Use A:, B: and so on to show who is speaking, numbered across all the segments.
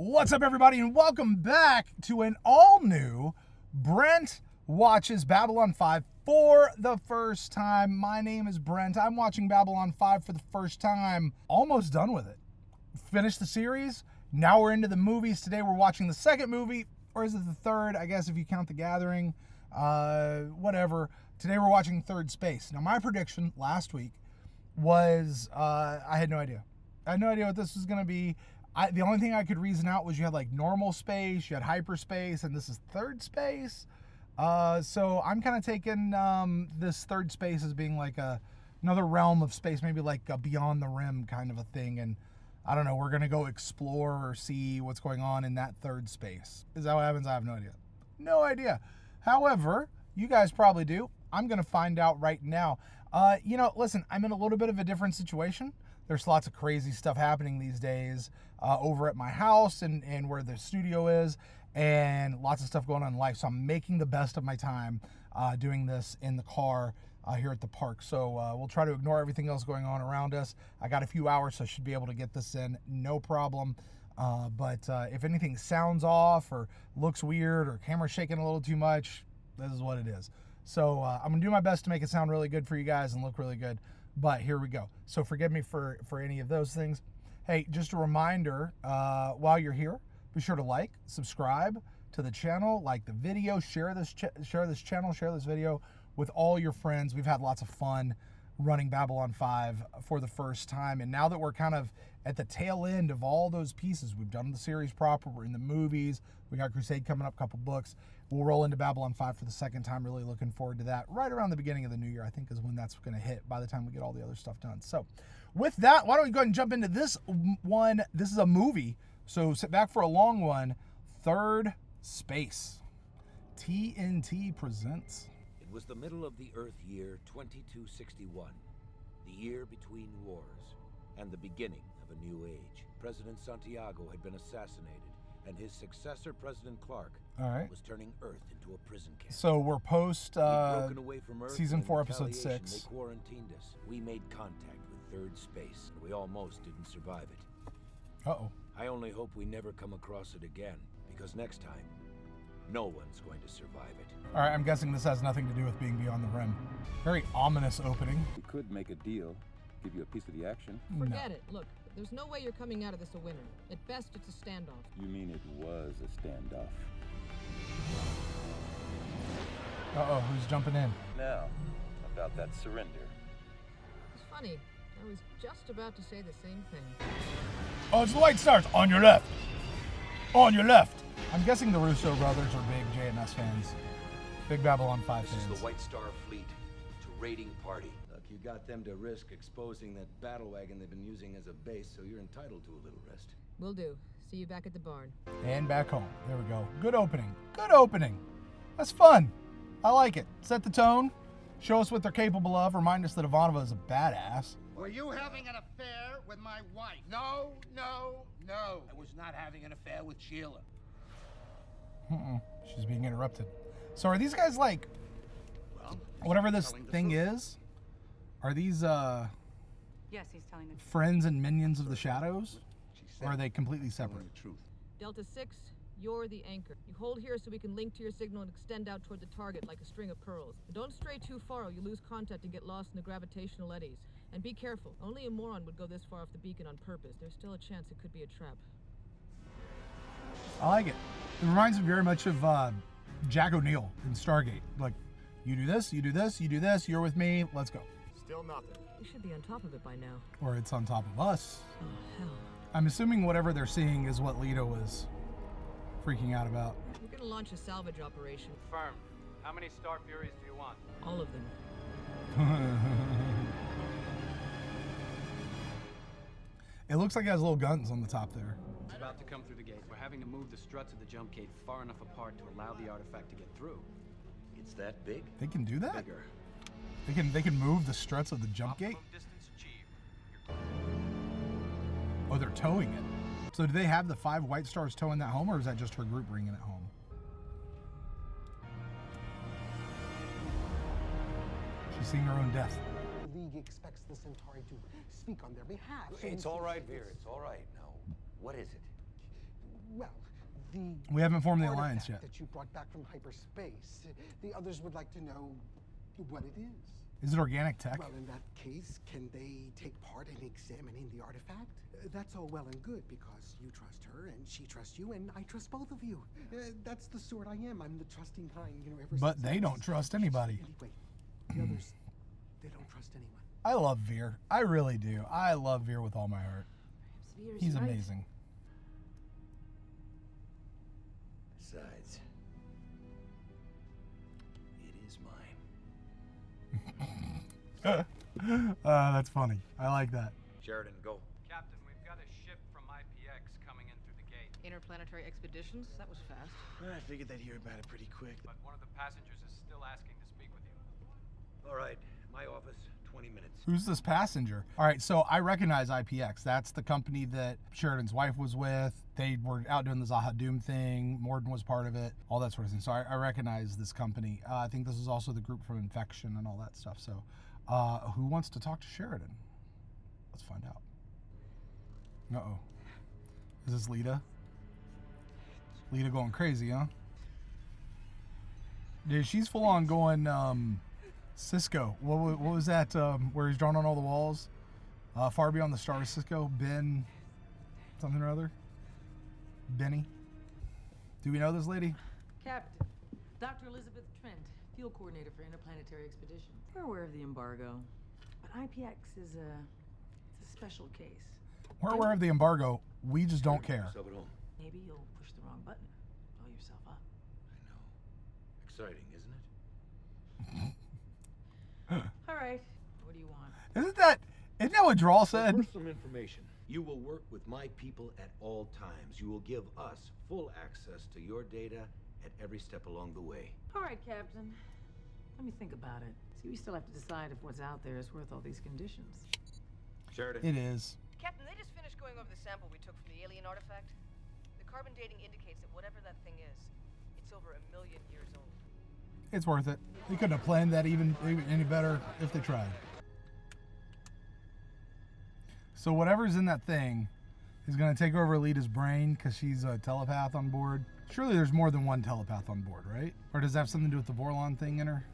A: What's up, everybody, and welcome back to an all-new Brent Watches Babylon 5 for the first time. My name is Brent. I'm watching Babylon 5 for the first time. Almost done with it. Finished the series. Now we're into the movies. Today we're watching the second movie, or is it the third? I guess if you count The Gathering. Whatever. Today we're watching Thirdspace. Now my prediction last week was, I had no idea. I had no idea what this was going to be. The only thing I could reason out was you had like normal space, you had hyperspace, and this is Thirdspace. So I'm kind of taking this Thirdspace as being like another realm of space, maybe like a Beyond the Rim kind of a thing. And I don't know, we're going to go explore or see what's going on in that Thirdspace. Is that what happens? I have no idea. No idea. However, you guys probably do. I'm going to find out right now. Listen, I'm in a little bit of a different situation. There's lots of crazy stuff happening these days over at my house and where the studio is, and lots of stuff going on in life. So I'm making the best of my time doing this in the car here at the park. So we'll try to ignore everything else going on around us. I got a few hours, so I should be able to get this in, no problem. But if anything sounds off or looks weird or camera's shaking a little too much, this is what it is. So I'm going to do my best to make it sound really good for you guys and look really good. But here we go. So forgive me for any of those things. Hey, just a reminder, while you're here, be sure to like, subscribe to the channel, like the video, share this channel, share this video with all your friends. We've had lots of fun running Babylon 5 for the first time. And now that we're kind of at the tail end of all those pieces, we've done the series proper, we're in the movies, we got Crusade coming up, a couple books. We'll roll into Babylon 5 for the second time. Really looking forward to that. Right around the beginning of the new year, I think, is when that's going to hit by the time we get all the other stuff done. So with that, why don't we go ahead and jump into this one. This is a movie, so sit back for a long one. Thirdspace. TNT presents.
B: It was the middle of the Earth year 2261, the year between wars, and the beginning of a new age. President Santiago had been assassinated, and his successor, President Clark, was turning Earth into a prison camp.
A: So we're post season 4, episode 6.
B: They quarantined us. We made contact with Thirdspace, and we almost didn't survive it.
A: Uh-oh.
B: I only hope we never come across it again, because next time, no one's going to survive it.
A: All right, I'm guessing this has nothing to do with being Beyond the Rim. Very ominous opening.
C: We could make a deal, give you a piece of the action.
D: Forget it. Look, there's no way you're coming out of this a winner. At best, it's a standoff.
C: You mean it was a standoff?
A: Uh-oh, who's jumping in?
C: Now, about that surrender.
D: It's funny. I was just about to say the same thing.
A: Oh, it's the White Stars. On your left. On your left. I'm guessing the Russo brothers are big JMS fans. Big Babylon 5 fans.
B: This is the White Star Fleet. It's a raiding party.
E: Look, you got them to risk exposing that battle wagon they've been using as a base, so you're entitled to a little rest.
D: Will do. See you back at the barn.
A: And back home. There we go. Good opening. Good opening. That's fun. I like it. Set the tone. Show us what they're capable of. Remind us that Ivanova is a badass.
F: Were you having an affair with my wife? No, no, no. I was not having an affair with Sheila.
A: She's being interrupted. So are these guys like, whatever this thing is, are these
G: Yes, he's telling the truth.
A: friends and minions of the shadows? Or are they completely separate?
D: Delta 6, you're the anchor. You hold here so we can link to your signal and extend out toward the target like a string of pearls. And don't stray too far or you lose contact and get lost in the gravitational eddies. And be careful. Only a moron would go this far off the beacon on purpose. There's still a chance it could be a trap.
A: I like it. It reminds me very much of Jack O'Neill in Stargate. Like, you do this, you do this, you do this, you're with me, let's go.
F: Still nothing.
D: We should be on top of it by now.
A: Or it's on top of us.
D: Oh, hell.
A: I'm assuming whatever they're seeing is what Lyta was freaking out about.
D: We're gonna launch a salvage operation.
H: Firm. How many Star Furies do you want?
D: All of them.
A: It looks like it has little guns on the top there.
H: It's about to come through the gate. We're having to move the struts of the jump gate far enough apart to allow the artifact to get through.
B: It's that big?
A: They can do that?
B: Bigger.
A: They can move the struts of the jump gate?
H: Distance achieved.
A: Oh, they're towing it. So do they have the 5 White Stars towing that home, or is that just her group bringing it home? She's seeing her own death.
I: The League expects the Centauri to speak on their behalf.
B: It's all right, Veer. It's all right. Now, what is it?
I: Well, the
A: We haven't formed the
I: artifact
A: alliance yet.
I: that you brought back from hyperspace. The others would like to know what it is.
A: Is it organic tech?
I: Well, in that case, can they take part in examining the artifact? That's all well and good because you trust her and she trusts you and I trust both of you. That's the sort I am. I'm the trusting kind, you know.
A: But they don't trust anybody.
I: Anyway, the others, they don't trust anyone.
A: I love Veer. I really do. I love Veer with all my heart. He's amazing.
E: Besides, it is mine.
A: That's funny. I like that.
B: Sheridan, go.
H: Captain, we've got a ship from IPX coming in through the gate.
D: Interplanetary expeditions? That was fast.
E: I figured they'd hear about it pretty quick.
H: But one of the passengers is still asking to speak with you.
B: All right, my office, 20 minutes.
A: Who's this passenger? All right, so I recognize IPX. That's the company that Sheridan's wife was with. They were out doing the Zaha Doom thing. Morden was part of it, all that sort of thing. So I recognize this company. I think this is also the group from Infection and all that stuff. So who wants to talk to Sheridan? Let's find out. Uh-oh. Is this Lyta? Lyta going crazy, huh? Dude, she's full on going Cisco. What was that where he's drawn on all the walls? Far Beyond the Stars, Cisco? Ben something or other? Benny? Do we know this lady?
J: Captain, Dr. Elizabeth Trent, field coordinator for interplanetary expedition. We're aware of the embargo, but IPX is it's a special case.
A: We're aware of the embargo. We just don't care.
B: Yourself at home.
J: Maybe you'll push the wrong button. Blow yourself up.
B: I know. Exciting, isn't it?
J: All right. What do you want?
A: Isn't that what Drawl said?
B: First, some information. You will work with my people at all times. You will give us full access to your data at every step along the way.
J: All right, Captain. Let me think about it. See, we still have to decide if what's out there is worth all these conditions.
B: Sheridan.
A: It is.
D: Captain, they just finished going over the sample we took from the alien artifact. The carbon dating indicates that whatever that thing is, it's over 1 million years old.
A: It's worth it. They couldn't have planned that even any better if they tried. So whatever's in that thing is going to take over Lyta's brain because she's a telepath on board. Surely there's more than one telepath on board, right? Or does that have something to do with the Vorlon thing in her?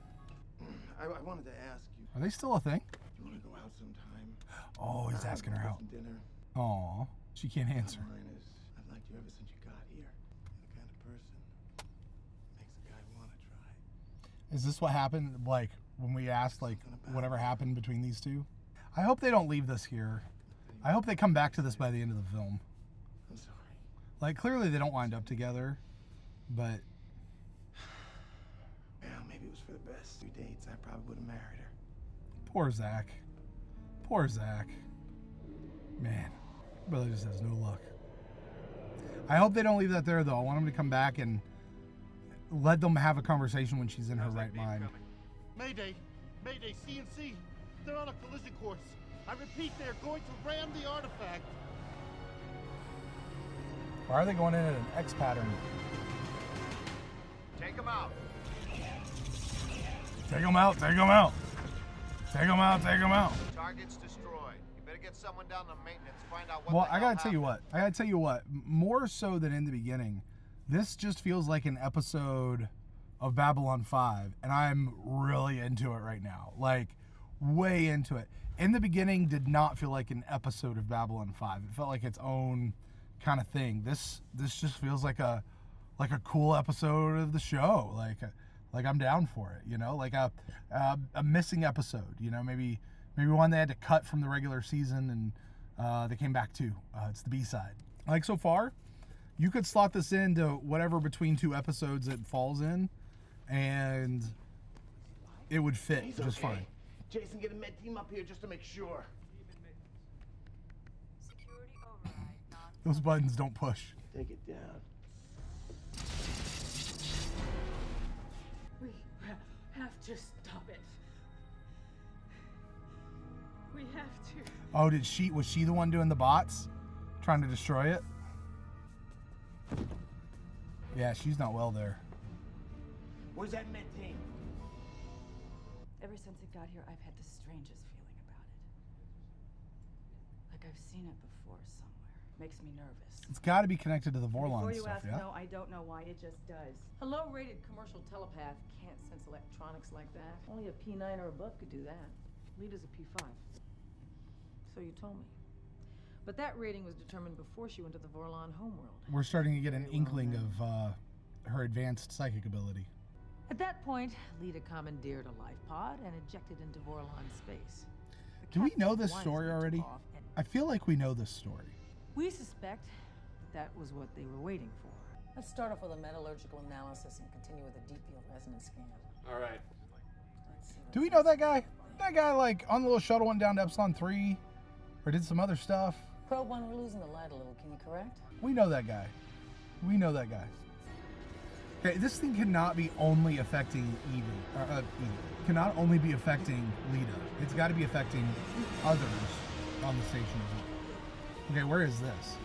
E: I wanted to ask you.
A: Are they still a thing?
E: Do you want to go out sometime?
A: Oh, he's asking her out.
E: Some dinner.
A: Aw, she can't answer.
E: Mine is, I've liked you ever since you got here. You're the kind of person makes a guy want to try.
A: Is this what happened, like, when we asked, like, whatever happened between these two? I hope they don't leave this here. I hope they come back to this by the end of the film.
E: I'm sorry.
A: Like, clearly they don't wind up together, but...
E: Well, maybe it was for the best. 2 dates, I probably would have married her.
A: Poor Zach. Poor Zach. Man, brother just has no luck. I hope they don't leave that there, though. I want them to come back and let them have a conversation when she's in her right mind.
F: Mayday! Mayday, CNC! They're on a collision course. I repeat, they're going to ram the artifact.
A: Why are they going in at an X pattern?
F: Take them out.
A: Take them out, take them out. Take them out, take them out.
F: Target's destroyed. You better get someone down to maintenance, find out what
A: Well,
F: the
A: I
F: hell
A: gotta tell you what, more so than in the beginning, this just feels like an episode of Babylon 5, and I'm really into it right now. Like, way into it. In the beginning, did not feel like an episode of Babylon 5. It felt like its own kind of thing. This just feels like a cool episode of the show. Like I'm down for it, you know, like a missing episode, you know, maybe one they had to cut from the regular season and they came back to. It's the B-side. Like, so far, you could slot this into whatever between 2 episodes it falls in, and it would fit just fine.
F: Jason, get a med team up here just to make sure.
G: Security override.
A: Those buttons don't push.
F: Take it down.
J: We have to stop it. We have to.
A: Oh, was she the one doing the bots? Trying to destroy it? Yeah, she's not well there.
F: Where's that med team?
G: Ever since it got here, I've had the strangest feeling about it. Like I've seen it before somewhere. Makes me nervous.
A: It's got to be connected to the
G: Before
A: Vorlon
G: you
A: stuff,
G: ask,
A: yeah?
G: no, I don't know why. It just does.
J: A low-rated commercial telepath can't sense electronics like that. Only a P9 or above could do that. Lyta's a P5. So you told me. But that rating was determined before she went to the Vorlon homeworld.
A: We're starting to get an
J: Very well
A: inkling
J: then.
A: of her advanced psychic ability.
J: At that point, Lyta commandeered a life pod and ejected into Vorlon space. The
A: Do we
J: captain
A: know this
J: wisely
A: story
J: took
A: already?
J: off and
A: I feel like we know this story.
J: we suspect that was what they were waiting for. Let's start off with a metallurgical analysis and continue with a deep field resonance scan.
H: All right.
J: Let's see
A: Do we know that guy? That guy, like, on the little shuttle went down to Epsilon 3? Or did some other stuff?
J: Probe 1, we're losing the light a little. Can you correct?
A: We know that guy. We know that guy. Okay, this thing cannot be only affecting Evie. Cannot only be affecting Lyta. It's got to be affecting others on the station as well. Okay, where is this?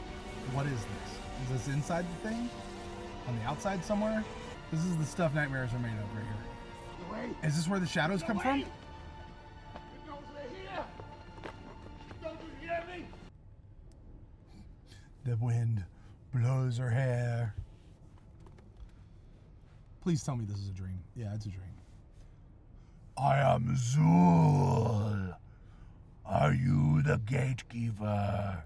A: What is this? Is this inside the thing? On the outside somewhere? This is the stuff nightmares are made of right here. Is this where the shadows come from? The wind blows her hair. Please tell me this is a dream. Yeah, it's a dream. I am Zul. Are you the gatekeeper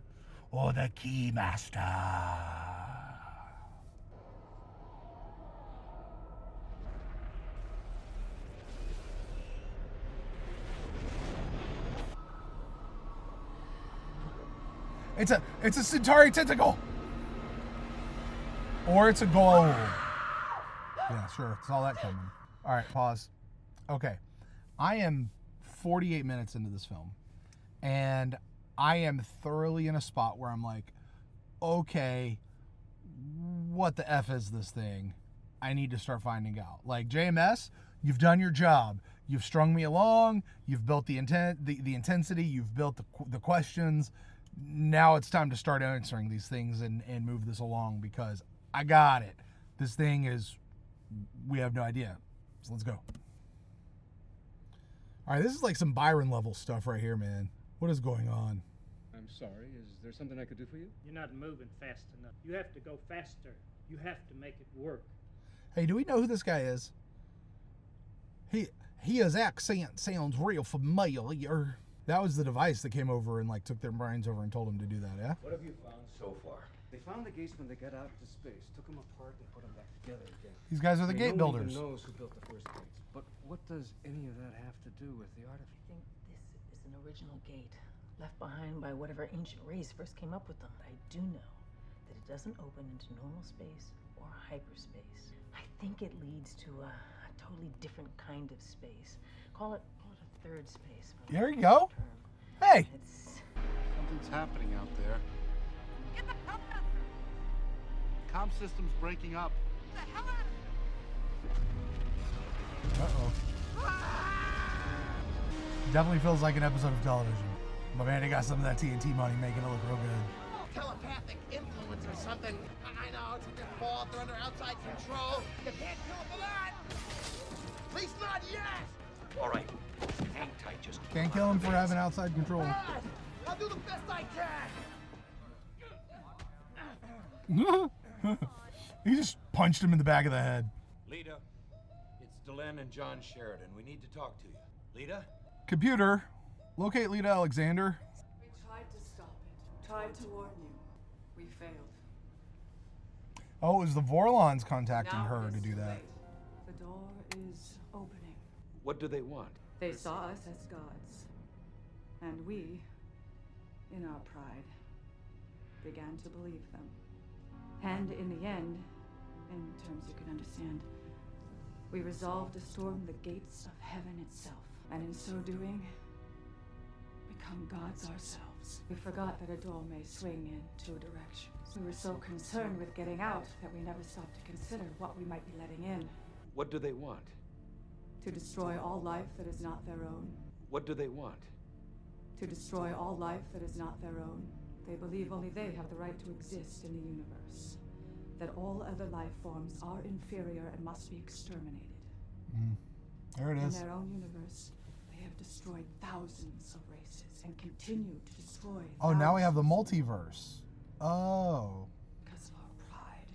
A: or the keymaster? It's a Centauri tentacle. Or it's a gold. Yeah, sure. Saw that coming. All right, pause. Okay. I am 48 minutes into this film, and I am thoroughly in a spot where I'm like, okay, what the F is this thing? I need to start finding out. Like, JMS, you've done your job. You've strung me along. You've built the intensity. You've built the questions. Now it's time to start answering these things and move this along, because I got it. This thing is, we have no idea. So let's go. All right, this is like some Byron level stuff right here, man. What is going on?
K: I'm sorry. Is there something I could do for you?
L: You're not moving fast enough. You have to go faster. You have to make it work.
A: Hey, do we know who this guy is? His accent sounds real familiar. That was the device that came over and like took their brains over and told them to do that, yeah?
B: What have you found so far?
K: They found the gates when they got out into space, took them apart, and put them back together again.
A: These guys are the gate
K: No one
A: builders.
K: even knows who built the first gates. But what does any of that have to do with the artifact?
J: I think this is an original gate, left behind by whatever ancient race first came up with them. I do know that it doesn't open into normal space or hyperspace. I think it leads to a totally different kind of space. Call it a third space.
A: There you go. Hey!
M: Something's happening out there.
N: Get the hell out of here!
M: Comm system's breaking up.
N: Get the hell out of here!
A: Uh-oh. Definitely feels like an episode of television. But man, they got some of that TNT money making it look real good.
F: Telepathic influence or something. I know, it's their fault. They're under outside control. You can't kill them for that. At least not yet.
B: All right, hang tight, just
A: Can't kill him for having outside control.
F: I'll do the best I can.
A: He just punched him in the back of the head.
B: Lyta, it's Delenn and John Sheridan. We need to talk to you. Lyta?
A: Computer, locate Lyta Alexander.
G: We tried to stop it. Tried to warn you. We failed.
A: Oh, it was the Vorlons contacting
G: Now
A: her
G: it
A: to
G: is
A: do
G: too
A: that.
G: late. The door is opening.
B: What do they want?
G: They saw us as gods. And we, in our pride, began to believe them. And in the end, in terms you can understand, we resolved to storm the gates of heaven itself. And in so doing, become gods ourselves. We forgot that a door may swing in two directions. We were so concerned with getting out that we never stopped to consider what we might be letting in.
B: What do they want?
G: To destroy all life that is not their own.
B: What do they want?
G: To destroy all life that is not their own. They believe only they have the right to exist in the universe. That all other life forms are inferior and must be exterminated.
A: There it is.
G: In their own universe, they have destroyed thousands of races and continue to destroy
A: Oh, now we have the
G: thousands.
A: multiverse Oh.
G: Because of our pride.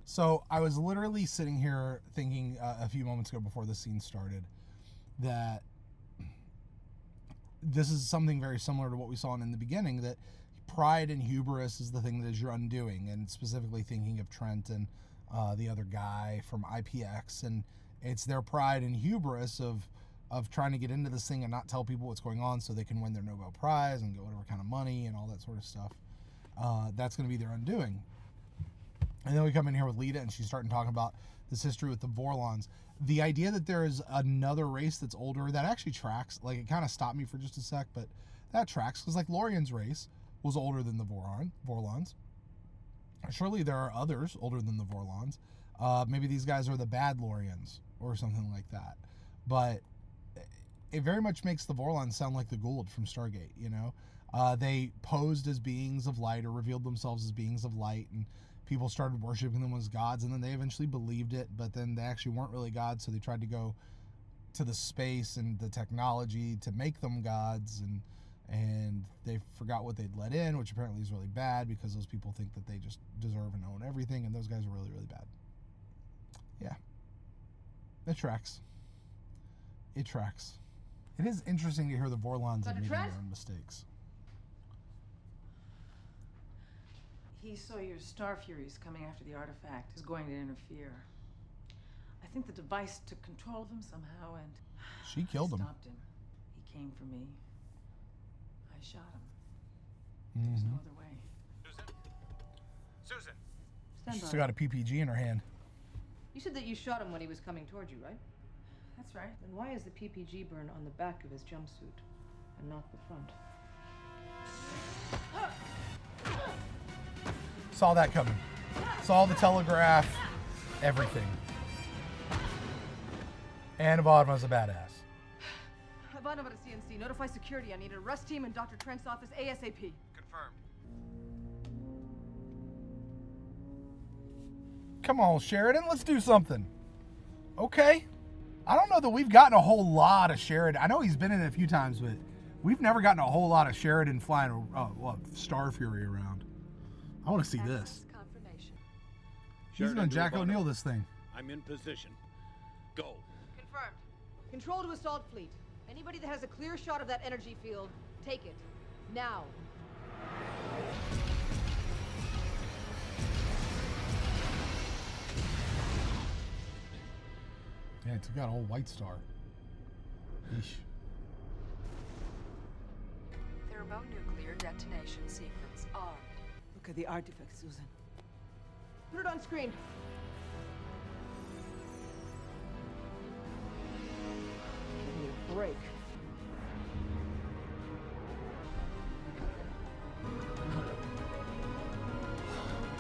A: So I was literally sitting here thinking a few moments ago before the scene started that this is something very similar to what we saw in the beginning, that pride and hubris is the thing that is your undoing, and specifically thinking of Trent and the other guy from IPX, and it's their pride and hubris of trying to get into this thing and not tell people what's going on so they can win their Nobel Prize and get whatever kind of money and all that sort of stuff. That's going to be their undoing. And then we come in here with Lyta, and she's starting talking about this history with the Vorlons. The idea that there is another race that's older, that actually tracks. Like, it kind of stopped me for just a sec, but that tracks. Because, like, Lorien's race was older than the Vorlons. Surely there are others older than the Vorlons. Maybe these guys are the bad Loriens or something like that. But it very much makes the Vorlons sound like the Goa'uld from Stargate, you know? They posed as beings of light, or revealed themselves as beings of light, and people started worshiping them as gods, and then they eventually believed it, but then they actually weren't really gods, so they tried to go to the space and the technology to make them gods, and they forgot what they'd let in, which apparently is really bad, because those people think that they just deserve and own everything, and those guys are really, really bad. Yeah. It tracks. It tracks. It is interesting to hear the Vorlons admitting their own mistakes.
J: He saw your Star Furies coming after the artifact. Is going to interfere. I think the device took control of him somehow, and
A: she killed him.
J: Stopped him. He came for me. I shot him. There's no other way.
F: Susan!
A: She's still got a PPG in her hand.
D: You said that you shot him when he was coming towards you, right?
J: That's right.
D: Then why is the PPG burn on the back of his jumpsuit and not the front?
A: Saw that coming. Saw the telegraph, everything. And Ivanova a badass.
D: Ivanova to CNC. Notify security. I need an arrest team in Dr. Trent's office ASAP.
F: Confirmed.
A: Come on, Sheridan, let's do something. Okay. I don't know that we've gotten a whole lot of Sheridan. I know he's been in it a few times, but we've never gotten a whole lot of Sheridan flying Star Fury around. I want to see this. He's gonna Jack O'Neill this thing.
B: I'm in position. Go.
D: Confirmed. Control to assault fleet. Anybody that has a clear shot of that energy field, take it. Now.
A: Yeah, it's got a whole white star. Eesh.
O: Thermonuclear detonation sequence armed.
G: Look at the artifact, Susan.
D: Put it on screen. Give me a break.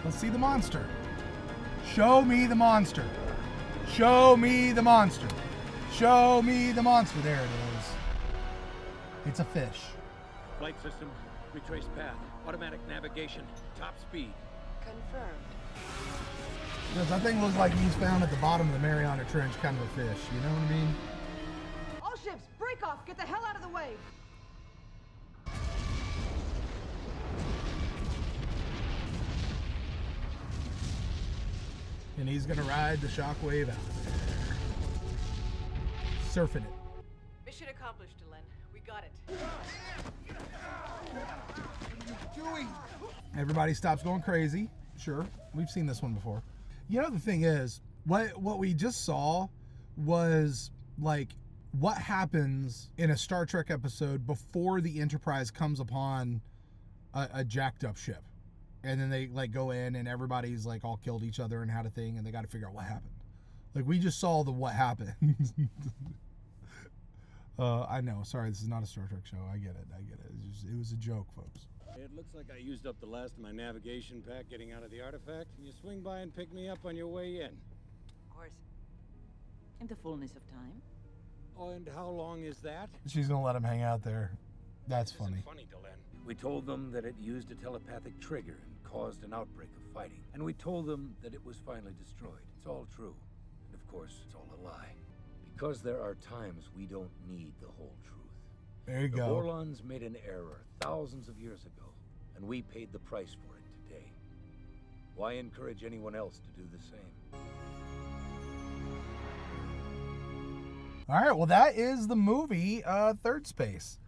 A: Let's see the monster. Show me the monster. Show me the monster. Show me the monster. There it is. It's a fish.
B: Flight system, retrace path, automatic navigation, top speed.
O: Confirmed.
A: Because that thing looks like he's found at the bottom of the Mariana Trench kind of a fish. You know what I mean?
D: All ships, break off. Get the hell out of the way.
A: And he's going to ride the shockwave out there. Surfing it.
D: Mission accomplished, Delenn. We got it.
F: What are you doing?
A: Everybody stops going crazy. Sure, we've seen this one before. You know, the thing is, what we just saw was like what happens in a Star Trek episode before the Enterprise comes upon a jacked up ship. And then they like go in and everybody's like all killed each other and had a thing and they got to figure out what happened. Like we just saw the what happened. I know. Sorry, this is not a Star Trek show. I get it. It was a joke, folks.
B: It looks like I used up the last of my navigation pack getting out of the artifact. Can you swing by and pick me up on your way in?
O: Of course. In the fullness of time.
B: Oh, and how long is that?
A: She's gonna let him hang out there. That's funny.
B: Funny, Delenn. We told them that it used a telepathic trigger and caused an outbreak of fighting. And we told them that it was finally destroyed. It's all true. And of course, it's all a lie. Because there are times we don't need the whole truth.
A: There you go.
B: The Vorlons made an error thousands of years ago, and we paid the price for it Why encourage anyone else to do the same?
A: All right, well, that is the movie, Thirdspace.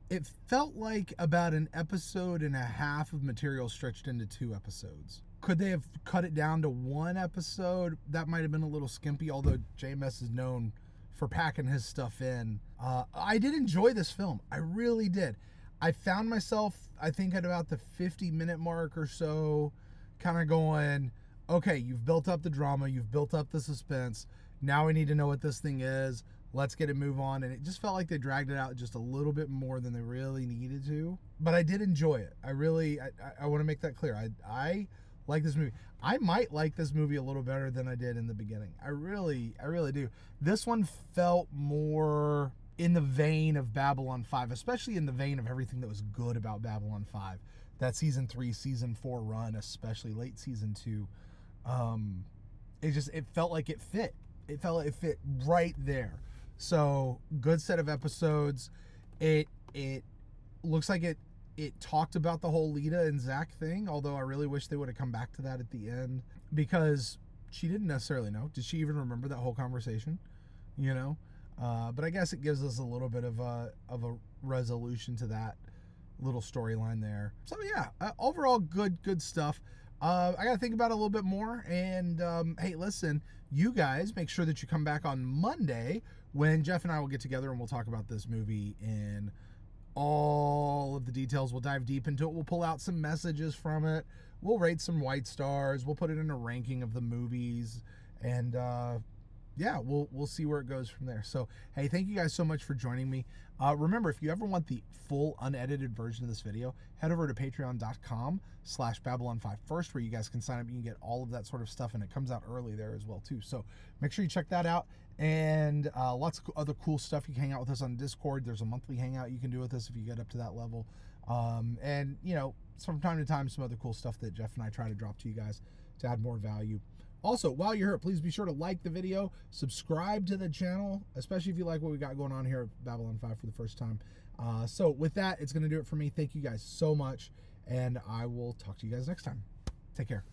A: It felt like about an episode and a half of material stretched into 2 episodes. Could they have cut it down to 1 episode? That might have been a little skimpy, although JMS is known for packing his stuff in. I did enjoy this film. I really did. I found myself, I think, at about the 50-minute mark or so, kind of going, okay, you've built up the drama, you've built up the suspense. Now we need to know what this thing is. Let's get it move on. And it just felt like they dragged it out just a little bit more than they really needed to. But I did enjoy it. I want to make that clear. I like this movie. I might like this movie a little better than I did in the beginning. I really do. This one felt more in the vein of Babylon 5, especially in the vein of everything that was good about Babylon 5. That season 3, season 4 run, especially late season 2. It felt like it fit. It felt like it fit right there. So, good set of episodes. It looks like it talked about the whole Lyta and Zach thing, although I really wish they would have come back to that at the end, because she didn't necessarily know. Did she even remember that whole conversation? You know? But I guess it gives us a little bit of a resolution to that little storyline there. So yeah, overall good stuff. I got to think about it a little bit more. And hey, listen, you guys make sure that you come back on Monday when Jeff and I will get together and we'll talk about this movie in all of the details. We'll dive deep into it. We'll pull out some messages from it. We'll rate some white stars. We'll put it in a ranking of the movies. And yeah, we'll see where it goes from there. So, hey, thank you guys so much for joining me. Remember, if you ever want the full unedited version of this video, head over to patreon.com/Babylon5First, where you guys can sign up. You can get all of that sort of stuff, and it comes out early there as well, too. So make sure you check that out. And lots of other cool stuff. You can hang out with us on Discord. There's a monthly hangout you can do with us if you get up to that level. And, you know, from time to time, some other cool stuff that Jeff and I try to drop to you guys to add more value. Also, while you're here, please be sure to like the video, subscribe to the channel, especially if you like what we got going on here at Babylon 5 for the first time. So with that, it's going to do it for me. Thank you guys so much, and I will talk to you guys next time. Take care.